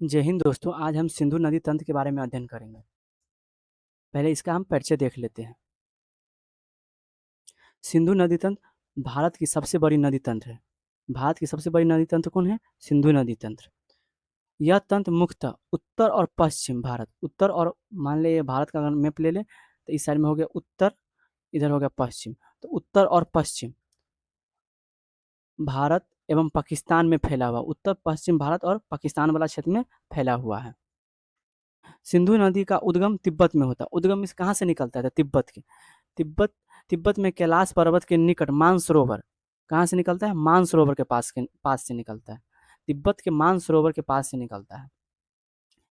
जय हिंद दोस्तों, आज हम सिंधु नदी तंत्र के बारे में अध्ययन करेंगे। पहले इसका हम परिचय देख लेते हैं। सिंधु नदी तंत्र भारत की सबसे बड़ी नदी तंत्र है। भारत की सबसे बड़ी नदी तंत्र कौन है? सिंधु नदी तंत्र। यह तंत्र मुख्यतः उत्तर और पश्चिम भारत, उत्तर और मान ले भारत का अगर मैप ले लें तो इस साइड में हो गया उत्तर, इधर हो गया पश्चिम। तो उत्तर और पश्चिम भारत एवं पाकिस्तान में फैला हुआ, उत्तर पश्चिम भारत और पाकिस्तान वाला क्षेत्र में फैला हुआ है। सिंधु नदी का उद्गम तिब्बत में होता है। उद्गम इस कहाँ से निकलता है? तिब्बत के। तिब्बत तिब्बत में कैलाश पर्वत के निकट मानसरोवर कहाँ से निकलता है? मानसरोवर के पास से निकलता है। तिब्बत के मानसरोवर के पास से निकलता है।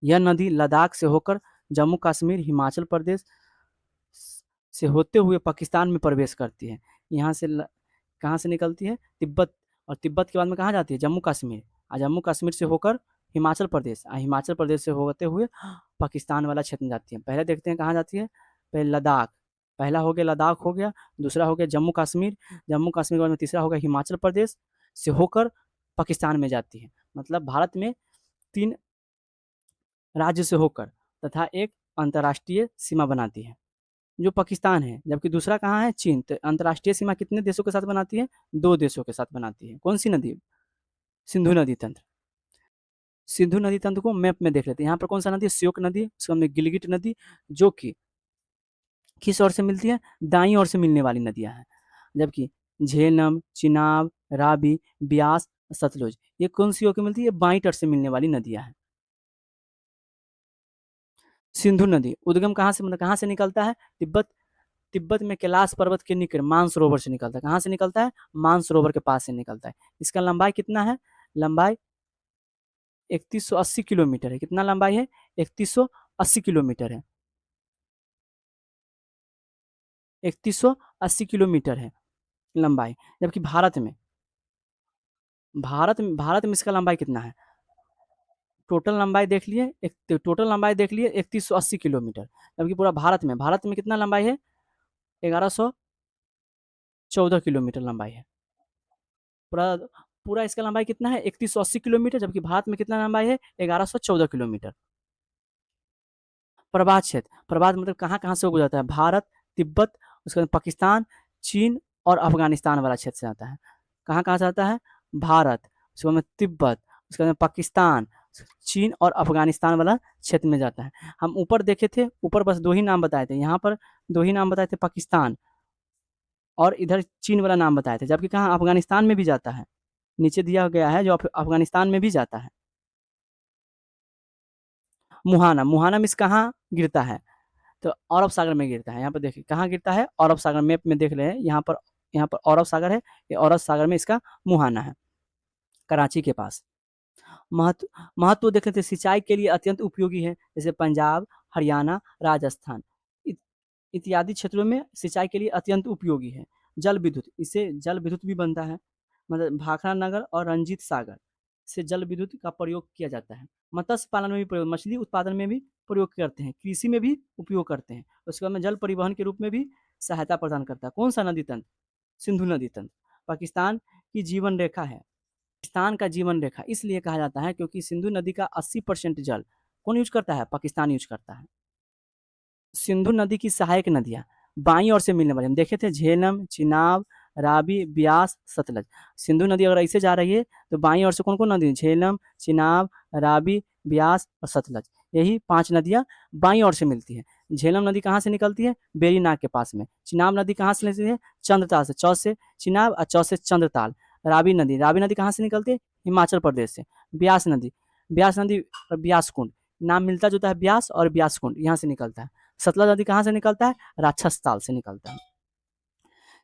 यह नदी लद्दाख से होकर जम्मू कश्मीर, हिमाचल प्रदेश से होते हुए पाकिस्तान में प्रवेश करती है। यहाँ से कहाँ से निकलती है? तिब्बत। और तिब्बत के बाद में कहाँ जाती है? जम्मू कश्मीर। और जम्मू कश्मीर से होकर हिमाचल प्रदेश, हिमाचल प्रदेश से होते हुए पाकिस्तान वाला क्षेत्र में जाती है। पहले देखते हैं कहाँ जाती है। पहले लद्दाख, पहला हो गया लद्दाख हो गया, दूसरा हो गया जम्मू कश्मीर, जम्मू कश्मीर के बाद में तीसरा हो गया हिमाचल प्रदेश से होकर पाकिस्तान में जाती है। मतलब भारत में 3 राज्य से होकर तथा एक अंतर्राष्ट्रीय सीमा बनाती है जो पाकिस्तान है। जबकि दूसरा कहाँ है? चीन। तो अंतर्राष्ट्रीय सीमा कितने देशों के साथ बनाती है? 2 देशों के साथ बनाती है। कौन सी नदी? सिंधु नदी तंत्र। सिंधु नदी तंत्र को मैप में देख लेते हैं। यहाँ पर कौन सा नदी है? श्योक नदी, उसके बाद में गिलगिट नदी, जो कि किस ओर से मिलती है? दाईं ओर से मिलने वाली नदियां हैं। जबकि झेलम, चिनाब, रावी, ब्यास, सतलुज ये कौन सी ओर की मिलती है? बाईं तट से मिलने वाली नदियां हैं। सिंधु नदी उद्गम कहाँ से, मतलब कहाँ से निकलता है? तिब्बत। तिब्बत में कैलाश पर्वत के निकट मानसरोवर से निकलता है। कहाँ से निकलता है? मानसरोवर के पास से निकलता है। इसका लंबाई कितना है? लंबाई 3180 किलोमीटर है। कितना लंबाई है? 3180 किलोमीटर है। 3180 किलोमीटर है लंबाई। जबकि भारत में इसका लंबाई कितना है? टोटल लंबाई देख लिए 3180 किलोमीटर। जबकि पूरा भारत में कितना लंबाई है? 1114 किलोमीटर लंबाई है। पूरा पूरा इसका लंबाई कितना है? 3180 किलोमीटर। जबकि भारत में कितना लंबाई है? 1114 किलोमीटर। प्रवाह मतलब कहाँ कहाँ से गुजरता है? भारत, तिब्बत, उसके बाद पाकिस्तान, चीन और अफगानिस्तान वाला क्षेत्र से आता है। कहाँ कहाँ से आता है? भारत, उसके बाद में तिब्बत, उसके बाद में पाकिस्तान, चीन और अफगानिस्तान वाला क्षेत्र में जाता है। हम ऊपर देखे थे, ऊपर बस 2 ही नाम बताए थे। यहाँ पर 2 ही नाम बताए थे, पाकिस्तान और इधर चीन वाला नाम बताए थे। जबकि कहाँ? अफगानिस्तान में भी जाता है। नीचे दिया गया है जो अफगानिस्तान में भी जाता है। मुहाना, मुहाना मिस कहाँ गिरता है? तो अरब सागर में गिरता है। यहाँ पर देखिए कहाँ गिरता है? अरब सागर। मैप में देख रहे हैं, यहाँ पर अरब सागर है। ये अरब सागर में इसका मुहाना है, कराची के पास। महत्व महत्व देखें तो सिंचाई के लिए अत्यंत उपयोगी है। जैसे पंजाब, हरियाणा, राजस्थान इत्यादि क्षेत्रों में सिंचाई के लिए अत्यंत उपयोगी है। जल विद्युत, इससे जल विद्युत भी बनता है। मतलब भाखड़ा नगर और रंजीत सागर से जल विद्युत का प्रयोग किया जाता है। मत्स्य पालन में भी प्रयोग, मछली उत्पादन में भी प्रयोग करते हैं, कृषि में भी उपयोग करते हैं। उसके बाद में जल परिवहन के रूप में भी सहायता प्रदान करता है। कौन सा नदी तंत्र? सिंधु नदी तंत्र। पाकिस्तान की जीवन रेखा है। पाकिस्तान का जीवन रेखा इसलिए कहा जाता है क्योंकि सिंधु नदी का 80% जल कौन यूज करता है? पाकिस्तान यूज करता है। सिंधु नदी की सहायक नदियां बाईं ओर से मिलने वाली, हम देखे थे झेलम, चिनाब, रावी, ब्यास, सतलज। सिंधु नदी अगर ऐसे जा रही है तो बाईं ओर से कौन कौन नदी? झेलम, चिनाब, रावी, ब्यास और सतलज। यही 5 नदियां बाईं ओर से मिलती है। झेलम नदी कहाँ से निकलती है? बेरीनाग के पास में। चिनाब नदी कहाँ से निकलती है? चंद्रताल से। चौ से चिनाब और चौ से चंद्रताल। रावी नदी कहाँ से निकलती है? हिमाचल प्रदेश से। ब्यास नदी और ब्यास कुंड, नाम मिलता जुलता है, ब्यास और ब्यास कुंड यहाँ से निकलता है। सतलज नदी कहाँ से निकलता है? राक्षस ताल से निकलता है।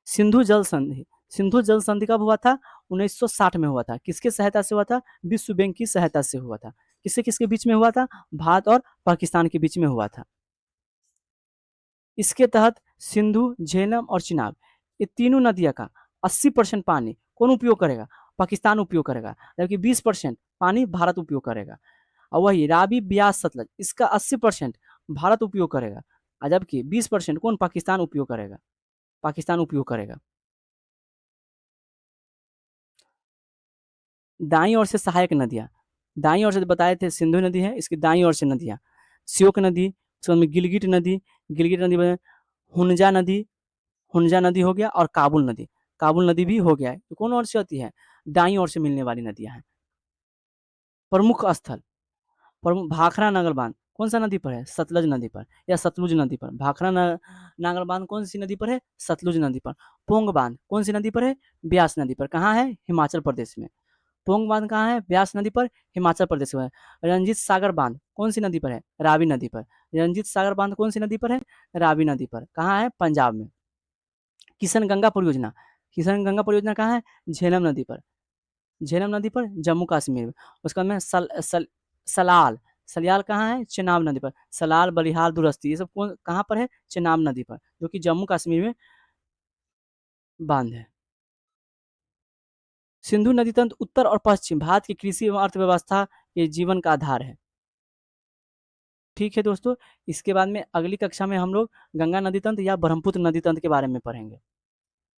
सिंधु जल संधि, सिंधु जल संधि कब हुआ था? 1960 में हुआ था। किसके सहायता से हुआ था? विश्व बैंक की सहायता से हुआ था। किससे किसके बीच में हुआ था? भारत और पाकिस्तान के बीच में हुआ था। इसके तहत सिंधु, झेलम और चिनाब ये तीनों नदियां का 80% पानी कौन उपयोग करेगा? पाकिस्तान उपयोग करेगा। जबकि 20% पानी भारत उपयोग करेगा। और वही रावी, ब्यास, सतलज इसका 80% भारत उपयोग करेगा। जबकि 20% कौन? पाकिस्तान उपयोग करेगा। दाईं ओर से सहायक नदियां, दाईं ओर से बताए थे सिंधु नदी है, इसकी दाईं ओर से नदियाँ, श्योक नदी, उसके बाद में गिलगिट नदी हुनजा नदी, हुनजा नदी हो गया, और काबुल नदी भी हो गया है। तो कौन ओर से होती है? दाईं ओर से मिलने वाली नदियां हैं। प्रमुख स्थल, प्रमुख भाखड़ा नागल बांध कौन सा नदी पर है? सतलज नदी पर या सतलुज नदी पर। नागल बांध कौन सी नदी पर है? सतलुज नदी पर। पोंग बांध कौन सी नदी पर है? ब्यास नदी पर। कहाँ है? हिमाचल प्रदेश में। पोंग बांध कहाँ है? ब्यास नदी पर, हिमाचल प्रदेश में। रंजीत सागर बांध कौन सी नदी पर है? रावी नदी पर। रंजीत सागर बांध कौन सी नदी पर है? रावी नदी पर। कहाँ है? पंजाब में। किशन गंगा परियोजना कहाँ है? झेलम नदी पर। झेलम नदी पर, जम्मू कश्मीर में। उसके बाद में सलाल, सलियाल कहाँ है? चेनाब नदी पर। सलाल, बलिहाल, दुरस्ती, ये सब कौन कहाँ पर है? चेनाब नदी पर, जो कि जम्मू कश्मीर में बांध है। सिंधु नदी तंत्र उत्तर और पश्चिम भारत की कृषि एवं अर्थव्यवस्था के जीवन का आधार है। ठीक है दोस्तों, इसके बाद में अगली कक्षा में हम लोग गंगा नदी तंत्र या ब्रह्मपुत्र नदी तंत्र के बारे में पढ़ेंगे।